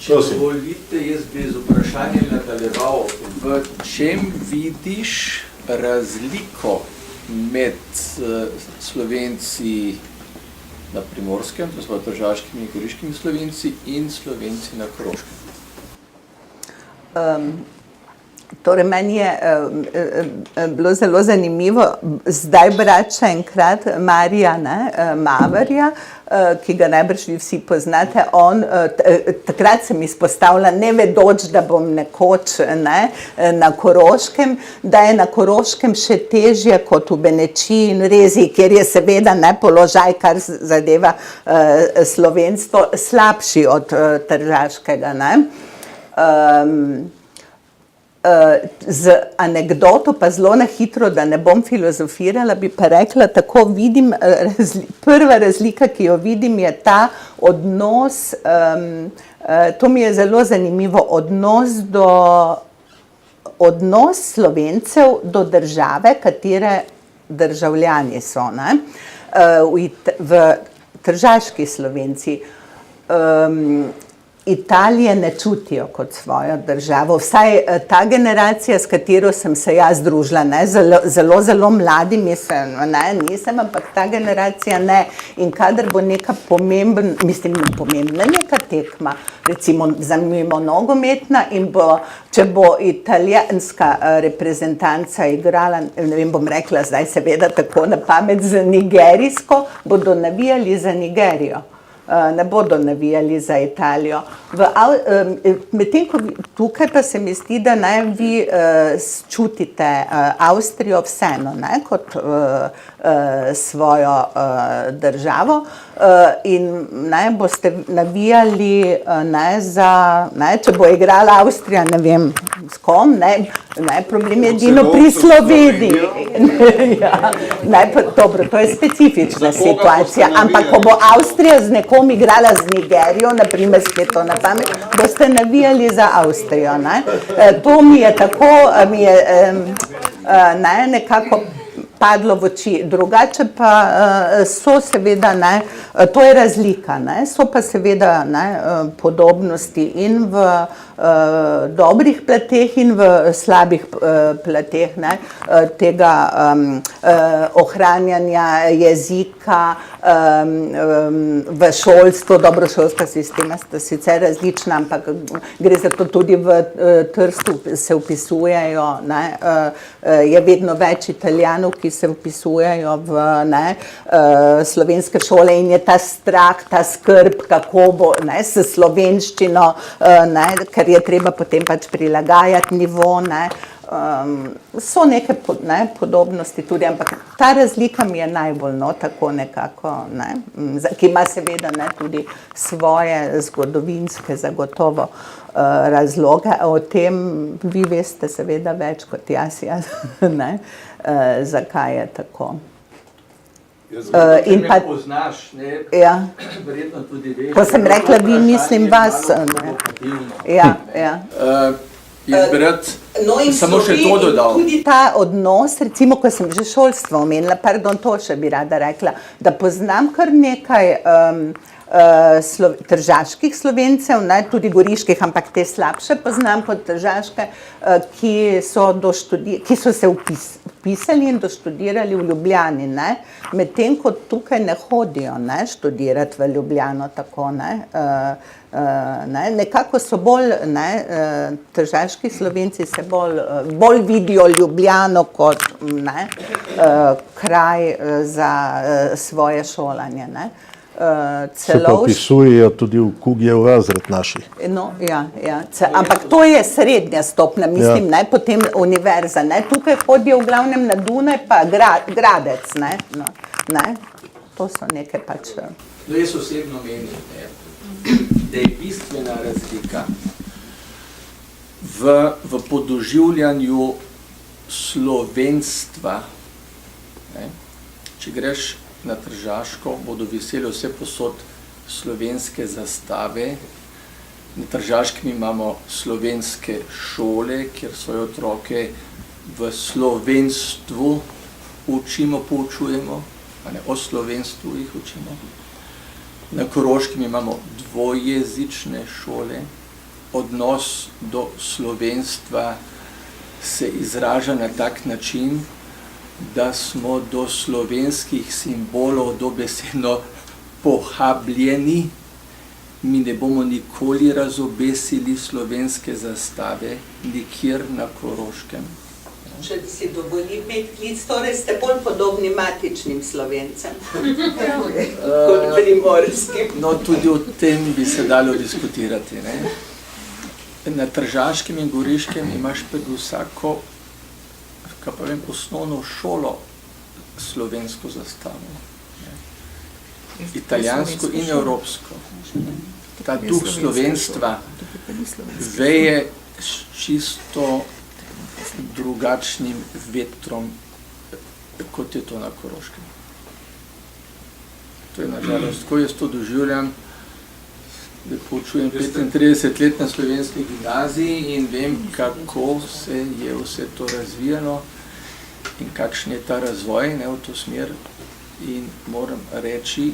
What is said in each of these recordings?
Če dovolite, jaz bi z vprašanjem nadaljeval. V čem vidiš razliko med Slovenci na Primorskem, to so tržaškimi in goriškimi Slovenci, in Slovenci na Koroškem? Torej, meni je bilo zelo zanimivo zdaj brati še enkrat Marija Maverja, ki ga najbrž vi vsi poznate. On, takrat sem izpostavila, ne vedoč, da bom nekoč na Koroškem, da je na Koroškem še težje kot v Benečiji in Reziji, kjer je seveda položaj, kar zadeva slovenstvo, slabši od tržaškega. Z anekdoto, pa zelo na hitro, da ne bom filozofirala, bi pa rekla, tako vidim, prva razlika, ki jo vidim, je ta odnos, to mi je zelo zanimivo, odnos Slovencev do države, katere državljani so. V tržaški Slovenci Italije ne čutijo kot svojo državo, vsaj ta generacija, s katero sem se jaz družila, zelo mladim nisem, ampak ta generacija ne. In kadar bo neka pomembna neka tekma, recimo zanimivo nogometna, in če bo italijanska reprezentanca igrala, ne vem, bom rekla zdaj seveda tako na pamet, z nigerijsko, bodo navijali za Nigerijo. Ne bodo navijali za Italijo. Medtem ko tukaj pa se mi zdi, da vi čutite Avstrijo vseeno kot svojo državo in boste navijali za, če bo igrala Avstrija, ne vem s kom, problem je edino pri Sloveniji. Dobro, to je specifična situacija, ampak ko bo Avstrija z nekom igrala z Nigerijo, naprimer spleto na pamet, boste navijali za Avstrijo. To mi je tako, nekako padlo v oči. Drugače pa so seveda, to je razlika, so pa seveda podobnosti in v dobrih plateh in v slabih plateh tega ohranjanja jezika v šolstvu. Dobro, šolska sistema sta sicer različna, ampak gre za to tudi v Trstu se vpisujejo, je vedno več Italijanov, ki se vpisujejo v slovenske šole in je ta strah, ta skrb, kako bo s slovenščino, ker je treba potem pač prilagajati nivo. So neke podobnosti tudi, ampak ta razlika mi je najbolj tako nekako, ki ima seveda tudi svoje zgodovinske zagotovo razloge. O tem vi veste seveda več kot jaz, zakaj je tako. Če me poznaš, verjetno tudi veš. Ko sem rekla, vi mislim vas. Jaz bi rad samo še to dodal. Tudi ta odnos, recimo, ko sem že šolstvo omenila, to še bi rada rekla, da poznam kar nekaj tržaških Slovencev, tudi goriških, ampak te slabše poznam kot tržaške, ki so se vpisali in doštudirali v Ljubljani, medtem ko tukaj ne hodijo študirati v Ljubljano tako, nekako so bolj, tržaški Slovenci se bolj vidijo Ljubljano kot kraj za svoje šolanje. Se pa vpisujejo tudi v Kugijev razred naših. Ampak to je srednja stopnja, mislim, potem univerza. Tukaj hodijo v glavnem na Dunaj pa Gradec. To so neke pač... Jaz osebno menim, da je bistvena razlika v podoživljanju slovenstva. Če greš na Tržaško, bodo viseli vse posod slovenske zastave. Na Tržaškem imamo slovenske šole, kjer svoje otroke v slovenstvu poučujemo, o slovenstvu jih učimo. Na Koroškem imamo dvojezične šole, odnos do slovenstva se izraža na tak način, da smo do slovenskih simbolov dobesedno pohabljeni. Mi ne bomo nikoli razobesili slovenske zastave nikjer na Koroškem. Če si dovolim medklic, torej ste bolj podobni matičnim Slovencem kot primorskim. No, tudi o tem bi se dalo diskutirati, ne? Na Tržaškem in Goriškem imaš pred vsako, kaj pa vem, osnovno šolo slovensko zastavo. Italijansko in evropsko. Ta duh slovenstva veje s čisto drugačnim vetrom, kot je to na Koroškem. To je nažalost, ko jaz to doživljam, da poučujem 35 let na slovenski gimnaziji in vem, kako se je vse to razvijalo in kakšen je ta razvoj, ne, v to smer. In moram reči,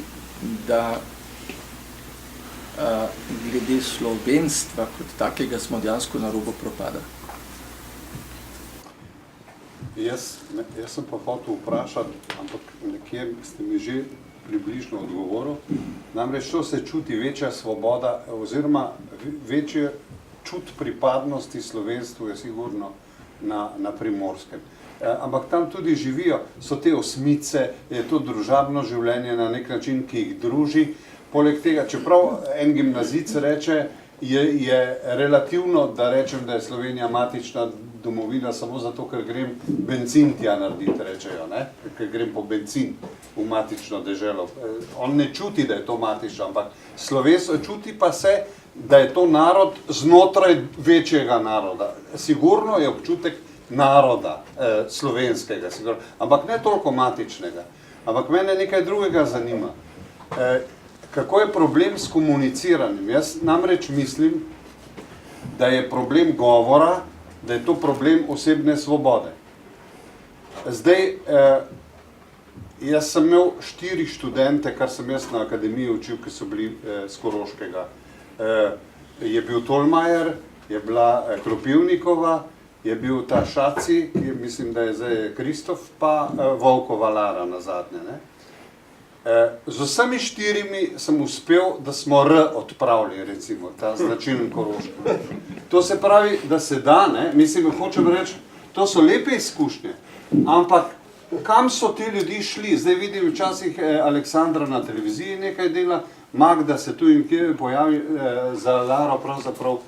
da glede slovenstva kot takega smo dejansko na robu propada. Jaz sem pa hotel vprašati, ampak nekje ste mi že približno odgovoril. Namreč to se čuti večja svoboda oziroma večje čut pripadnosti slovenstvu je sigurno na Primorskem. Ampak tam tudi živijo, so te osmice, je to družabno življenje na nek način, ki jih druži. Poleg tega, čeprav en gimnazic reče, je relativno, da rečem, da je Slovenija matična domovina samo zato, ker grem bencin tja narediti, rečejo, ne? Ker grem po bencin v matično deželo. On ne čuti, da je to matično, ampak slovenstvo čuti pa se, da je to narod znotraj večjega naroda. Sigurno je občutek naroda slovenskega, sigurno, ampak ne toliko matičnega. Ampak mene nekaj drugega zanima. Kako je problem s komuniciranjem? Jaz namreč mislim, da je problem govora, da je to problem osebne svobode. Zdaj, jaz sem imel 4 študente, kar sem jaz na akademiji učil, ki so bili z Koroškega. Je bil Tolmajer, je bila Kropivnikova, je bil ta Šaci, ki mislim, da je zdaj Kristof, pa Volkova Lara nazadnje, ne? Z vsemi 4 sem uspel, da smo R odpravili, recimo, ta značilen Koroški. To se pravi, da se da, ne, mislim, hočem reči, to so lepe izkušnje, ampak kam so ti ljudi šli? Zdaj vidim včasih Aleksandra na televiziji nekaj dela, Magda se tu in kje pojavi za Laro, pravzaprav,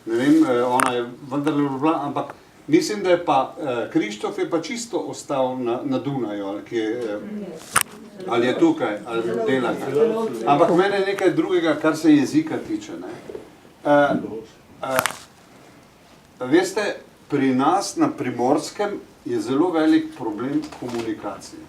ne vem, ona je vendarle bila, ampak mislim, da je pa Krištof je pa čisto ostal na Dunaju, ali kje je... Ali je tukaj, ali dela kaj. Ampak mene je nekaj drugega, kar se jezika tiče. Veste, pri nas na Primorskem je zelo velik problem komunikacije.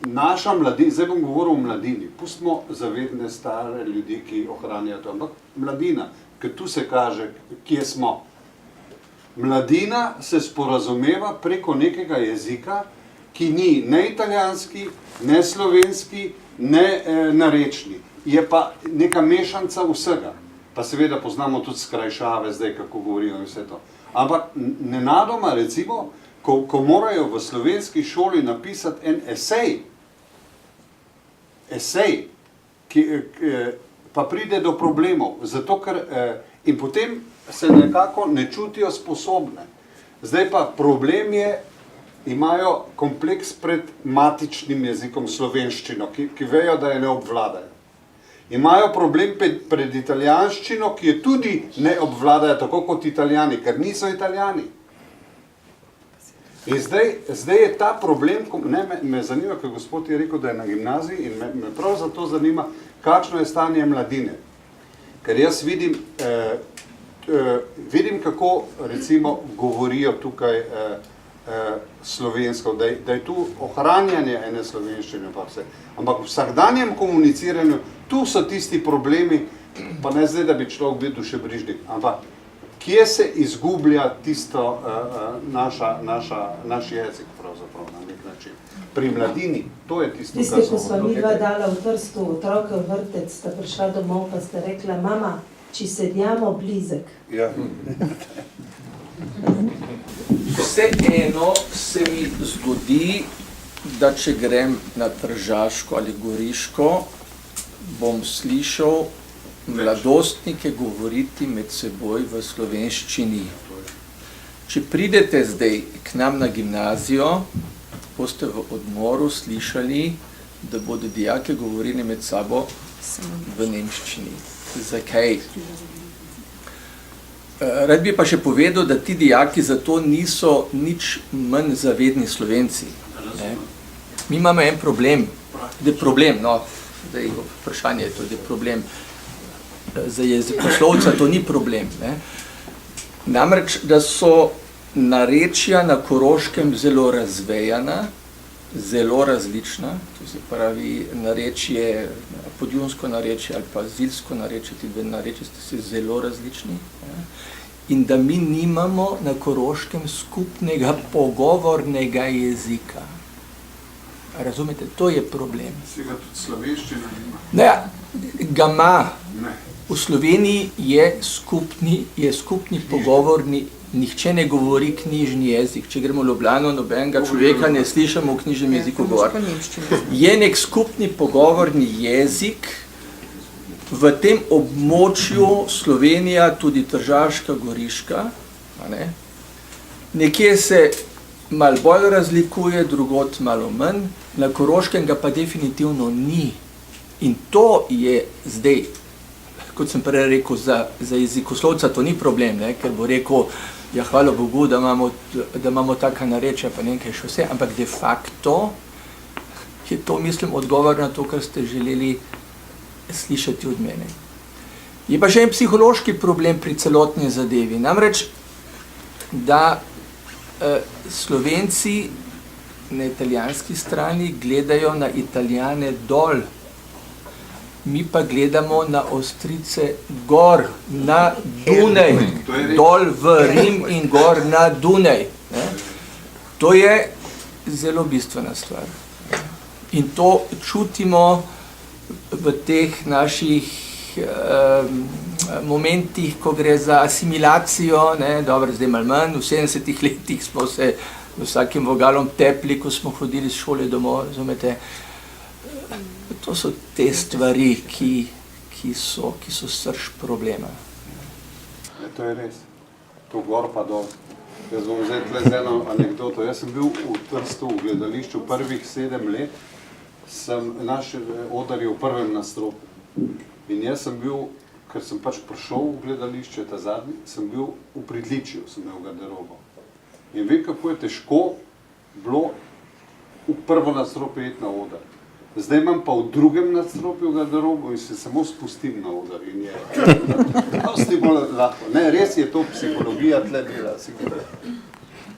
Naša mladina, zdaj bom govoril o mladini, pustimo zavedne stare ljudi, ki ohranjajo to, ampak mladina, ker tu se kaže, kje smo. Mladina se sporazumeva preko nekega jezika, ki ni ne italijanski, ne slovenski, ne narečni. Je pa neka mešanca vsega. Pa seveda poznamo tudi skrajšave zdaj, kako govorijo in vse to. Ampak nenadoma, recimo, ko morajo v slovenski šoli napisati en esej, pa pride do problemov, zato ker in potem se nekako ne čutijo sposobne. Zdaj pa problem je, imajo kompleks pred matičnim jezikom slovenščino, ki vejo, da je ne obvladajo. Imajo problem pred italijanščino, ki je tudi ne obvladajo, tako kot italijani, ker niso italijani. In zdaj je ta problem, me zanima, ker gospod je rekel, da je na gimnaziji in me prav zato zanima, kakšno je stanje mladine. Ker jaz vidim, kako recimo govorijo tukaj slovensko, da je tu ohranjanje ene slovenščine pa vse. Ampak v vsakdanjem komuniciranju, tu so tisti problemi, pa ne zdaj, da bi človek bil dušebrižnik, ampak kje se izgublja tisto naš jezik pravzaprav na nek način. način. Pri mladini, to je tisto, Tiste, kar ko smo sva mi dva dala v Trstu otroke v vrtec, sta prišla domov, pa sta rekla, mama, če sedjamo blizek. Ja. Vseeno se mi zgodi, da če grem na Tržaško ali Goriško, bom slišal mladostnike govoriti med seboj v slovenščini. Če pridete zdaj k nam na gimnazijo, boste v odmoru slišali, da bodo dijake govorili med sabo v nemščini. Zakaj? Rad bi pa še povedal, da ti dijaki zato niso nič manj zavedni Slovenci. Ne? Mi imamo en problem, da je problem, no, zdaj vprašanje je to, da je problem. Za jezikoslovca to ni problem. Ne? Namreč, da so narečja na Koroškem zelo razvejana, zelo različna, to se pravi narečje, podjunsko narečje ali pa zilsko narečje, ti dve narečje ste se zelo različni. Ne? In da mi nimamo na Koroškem skupnega pogovornega jezika. Razumete, to je problem. Si ga tudi slovenščina nima? Ne, ga ima. Ne. V Sloveniji je skupni pogovorni, nihče ne govori knjižni jezik. Če gremo v Ljubljano, nobenega človeka ne slišamo v knjižnem jeziku govoriti. Je nek skupni pogovorni jezik v tem območju Slovenija, tudi Tržaška, Goriška. Ne? Nekje se malo bolj razlikuje, drugot malo manj, na Koroškem ga pa definitivno ni. In to je zdaj, kot sem prej rekel, za jezikoslovca to ni problem, ne? Ker bo rekel, ja, hvala Bogu, da imamo taka narečja, pa nekaj še vse, ampak de facto je to, mislim, odgovor na to, kar ste želeli slišati od mene. Je pa še en psihološki problem pri celotni zadevi, namreč, da Slovenci na italijanski strani gledajo na Italijane dol, mi pa gledamo na Avstrijce gor, na Dunaj, dol v Rim in gor na Dunaj. Ne? To je zelo bistvena stvar. In to čutimo v teh naših momentih, ko gre za asimilacijo, ne? Dobro, zdaj malo manj, v 70-ih letih smo se vsakim vogalom tepli, ko smo hodili z šole domov, razumete? To so te stvari, ki so srž problema. To je res. To gor pa dol. Jaz bom zdaj tle z eno anekdoto. Jaz sem bil v Trstu v gledališču prvih 7 let, naš oder je v prvem nadstropju. In jaz sem bil, ker sem pač prišel v gledališče, ta zadnji, sem bil v pritličju, sem imel garderobo. In vem, kako je težko bilo v prvo nadstropje iti na oder. Zdaj imam pa v drugem nadstropju garderobo in se samo spustim na oder in je dosti bolj lahko. Ne, res je to psihologija tle dela, sigurno.